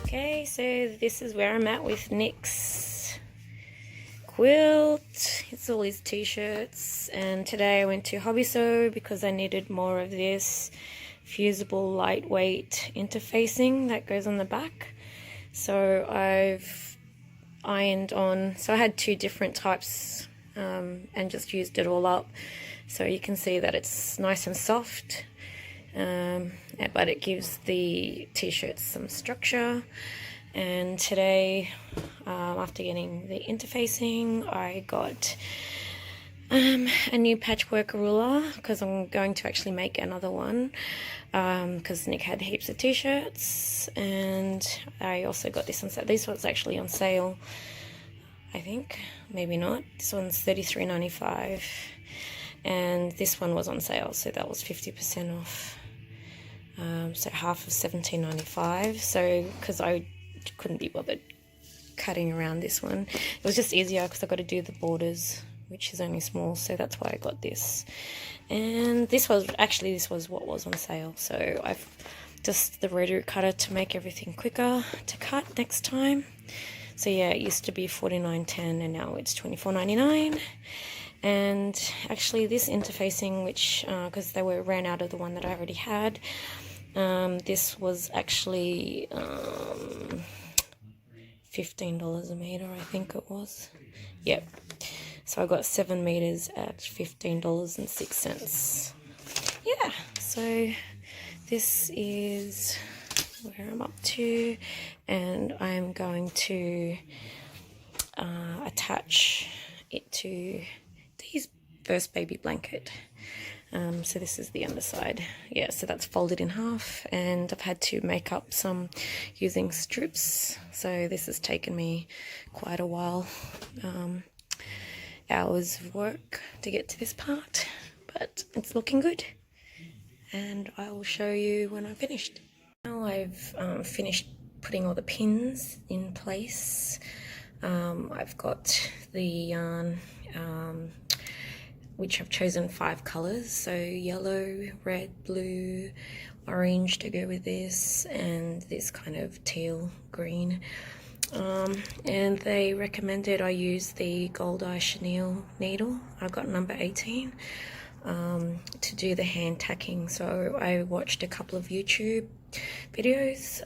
Okay, so this is where I'm at with Nick's quilt. It's all his t-shirts, and today I went to Hobby Sew because I needed more of this fusible lightweight interfacing that goes on the back. So I've ironed on, so I had two different types and just used it all up, so you can see that it's nice and soft. But it gives the t-shirts some structure. And today, after getting the interfacing, I got a new patchwork ruler because I'm going to actually make another one, because Nick had heaps of t-shirts. And I also got this on sale. This one's actually on sale, I think, maybe not. This one's $33.95, and this one was on sale, so that was 50% off. So half of $17.95. So because I couldn't be bothered cutting around this one, it was just easier because I got to do the borders, which is only small, so that's why I got this. And this was what was on sale, so I've just the rotary cutter to make everything quicker to cut next time. So yeah, it used to be $49.10 and now it's $24.99. And actually this interfacing, which because they ran out of the one that I already had, this was actually $15 a meter, I think it was. Yep. So I got 7 meters at $15.06. Yeah, so this is where I'm up to, and I'm going to attach it to his first baby blanket. So this is the underside. Yeah, so that's folded in half, and I've had to make up some using strips, so this has taken me quite a while, hours of work to get to this part, but it's looking good, and I will show you when I'm finished. Now I've finished putting all the pins in place. I've got the yarn, which I've chosen 5 colors, so yellow, red, blue, orange to go with this, and this kind of teal green. And they recommended I use the Gold Eye Chenille needle. I've got number 18 to do the hand tacking. So I watched a couple of YouTube videos,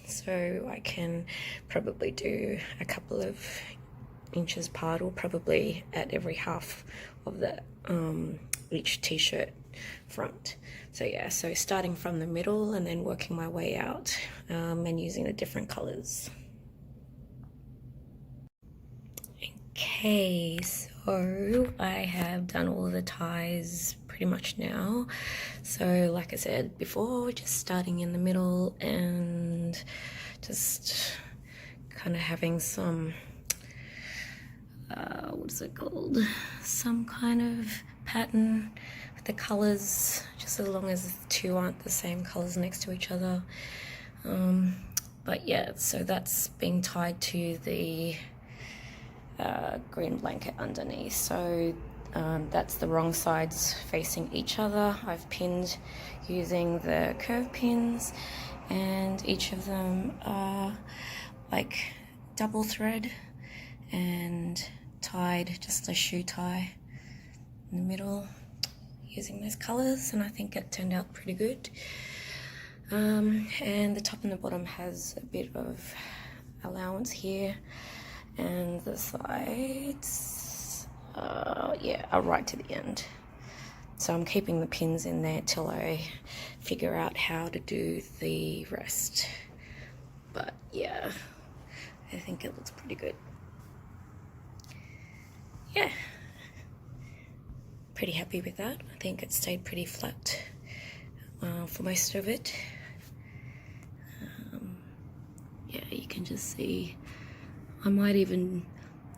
so I can probably do a couple of inches part, or probably at every half of the each t-shirt front. So yeah, so starting from the middle and then working my way out, and using the different colors. Okay, so I have done all of the ties pretty much now. So like I said before, just starting in the middle and just kind of having some what's it called, some kind of pattern with the colors, just as long as the two aren't the same colors next to each other. But yeah, so that's being tied to the green blanket underneath. So that's the wrong sides facing each other. I've pinned using the curve pins, and each of them are like double thread and tied, just a shoe tie in the middle using those colors, and I think it turned out pretty good. And the top and the bottom has a bit of allowance here, and the sides yeah, are right to the end. So I'm keeping the pins in there till I figure out how to do the rest. But yeah, I think it looks pretty good. Yeah, pretty happy with that. I think it stayed pretty flat for most of it. Yeah, you can just see. I might even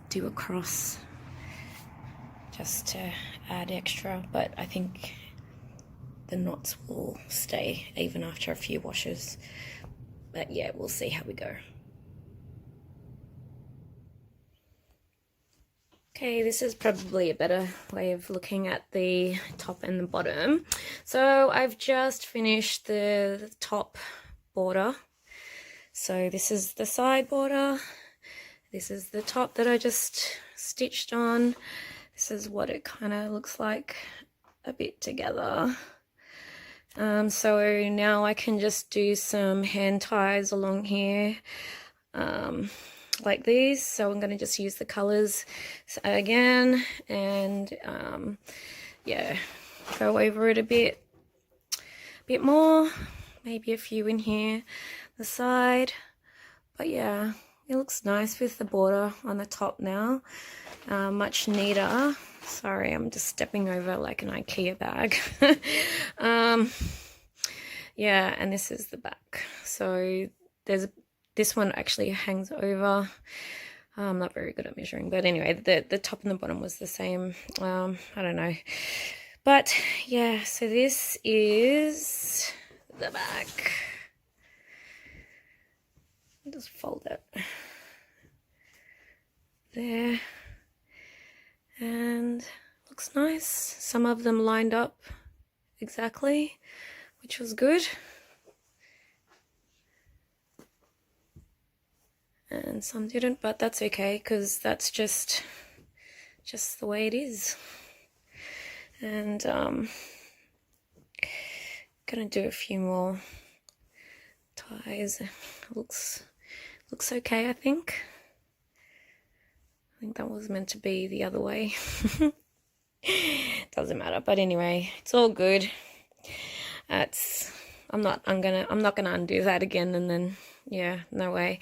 do a cross just to add extra, but I think the knots will stay even after a few washes. But yeah, we'll see how we go. Okay, this is probably a better way of looking at the top and the bottom. So I've just finished the top border. So this is the side border. This is the top that I just stitched on. This is what it kind of looks like a bit together. So now I can just do some hand ties along here. Like these. So I'm going to just use the colors again and yeah, go over it a bit more, maybe a few in here, the side. But yeah, it looks nice with the border on the top now, much neater. Sorry, I'm just stepping over like an IKEA bag. Yeah, and this is the back. So this one actually hangs over. I'm not very good at measuring, but anyway, the top and the bottom was the same. I don't know. But yeah, so this is the back. Just fold it there. And looks nice. Some of them lined up exactly, which was good. And some didn't, but that's okay because that's just the way it is. And gonna do a few more ties. Looks okay, I think. I think that was meant to be the other way. Doesn't matter, but anyway, it's all good. I'm not gonna undo that again, and then yeah, no way.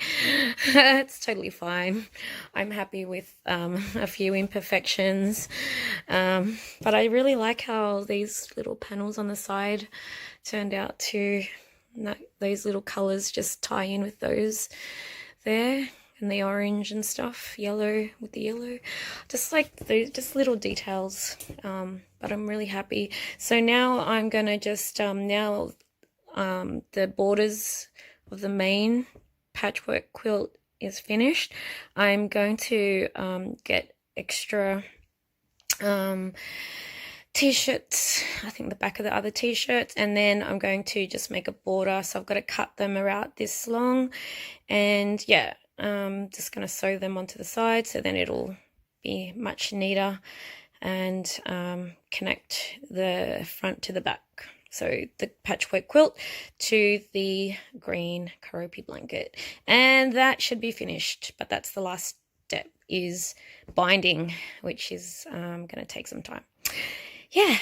It's totally fine. I'm happy with a few imperfections, but I really like how these little panels on the side turned out to, those little colors just tie in with those there, and the orange and stuff, yellow with the yellow, just like those, just little details. But I'm really happy. So now I'm gonna just the borders of the main patchwork quilt is finished. I'm going to get extra t-shirts, I think the back of the other t-shirts, and then I'm going to just make a border. So I've got to cut them about this long, and yeah, just going to sew them onto the side, so then it'll be much neater and connect the front to the back. So the patchwork quilt to the green Karopi blanket. And that should be finished. But that's the last step, is binding, which is going to take some time. Yeah.